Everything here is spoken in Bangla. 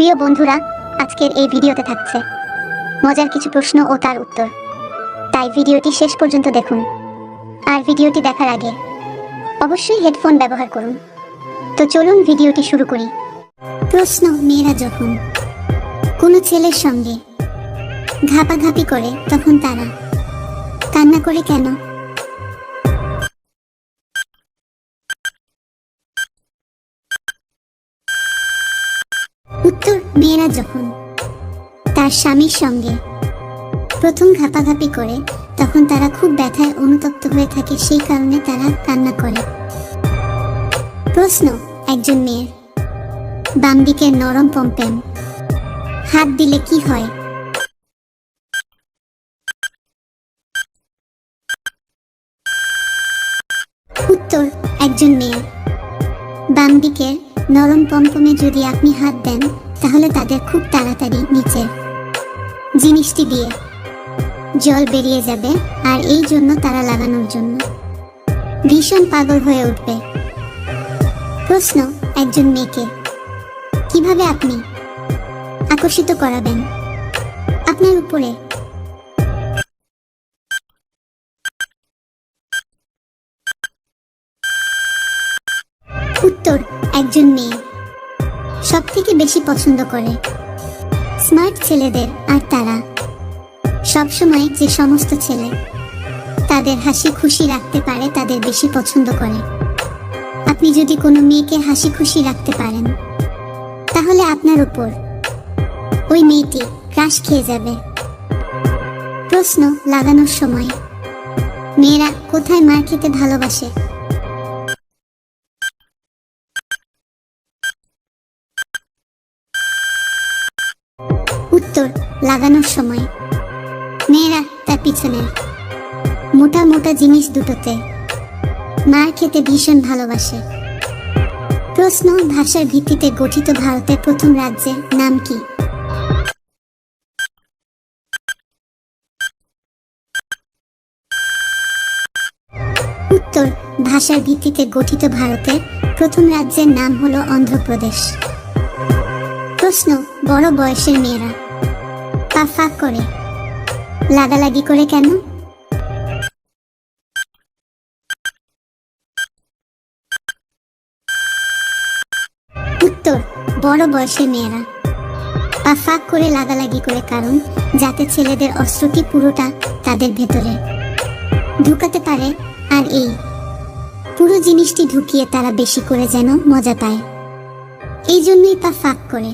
প্রিয় বন্ধুরা, আজকের এই ভিডিওতে থাকছে মজার কিছু প্রশ্ন ও তার উত্তর। তাই ভিডিওটি শেষ পর্যন্ত দেখুন। আর ভিডিওটি দেখার আগে অবশ্যই হেডফোন ব্যবহার করুন। তো চলুন ভিডিওটি শুরু করি। প্রশ্ন: মেয়েরা যখন কোনো ছেলের সঙ্গে ঘাপাঘাপি করে তখন তারা কান্না করে কেন? উত্তর: মেয়েরা যখন তার স্বামীর সঙ্গে প্রথম ঘাপাঘাপি করে তখন তারা খুব ব্যথায় অনুতপ্ত হয়ে থাকে, সেই কারণে তারা কান্না করে। প্রশ্ন: একজন মেয়ের বাম দিকের নরম পম্পেম হাত দিলে কি হয়? উত্তর: একজন মেয়ের বাম দিকের নরম পম্পমে যদি আপনি হাত দেন তাহলে তাদের খুব তাড়াতাড়ি নিচের জিনিসটি দিয়ে জল বেরিয়ে যাবে, আর এই জন্য তারা লাগানোর জন্য ভীষণ পাগল হয়ে উঠবে। প্রশ্ন: একজন মেয়েকে কিভাবে আপনি আকর্ষিত করাবেন আপনার উপরে? উত্তর: একজন মেয়ে সব থেকে বেশি পছন্দ করে স্মার্ট ছেলেদের, আর তারা সবসময় যে সমস্ত ছেলে তাদের হাসি খুশি রাখতে পারে তাদের বেশি পছন্দ করে। আপনি যদি কোনো মেয়েকে হাসি খুশি রাখতে পারেন তাহলে আপনার উপর ওই মেয়েটি ক্রাশ খেয়ে যাবে। প্রশ্ন: লাগানোর সময় মেয়েরা কোথায় মার খেতে ভালোবাসে? উত্তর: লাগানোর সময় মেয়েরা তার পিছনের মোটা মোটা জিনিস দুটোতে মার খেতে ভীষণ ভালোবাসে। প্রশ্ন: ভাষার ভিত্তিতে গঠিত ভারতের প্রথম রাজ্যের নাম কি? উত্তর: ভাষার ভিত্তিতে গঠিত ভারতের প্রথম রাজ্যের নাম হলো অন্ধ্রপ্রদেশ। প্রশ্ন: বড় বয়সের মেয়েরা পা ফাঁক করে লাগালাগি করে কেন? উত্তর: বড় বয়সের মেয়েরা পা ফাঁক করে লাগালাগি করে কারণ যাতে ছেলেদের অস্ত্রটি পুরোটা তাদের ভেতরে ঢুকাতে পারে, আর এই পুরো জিনিসটি ঢুকিয়ে তারা বেশি করে যেন মজা পায়, এই জন্যই পা ফাঁক করে।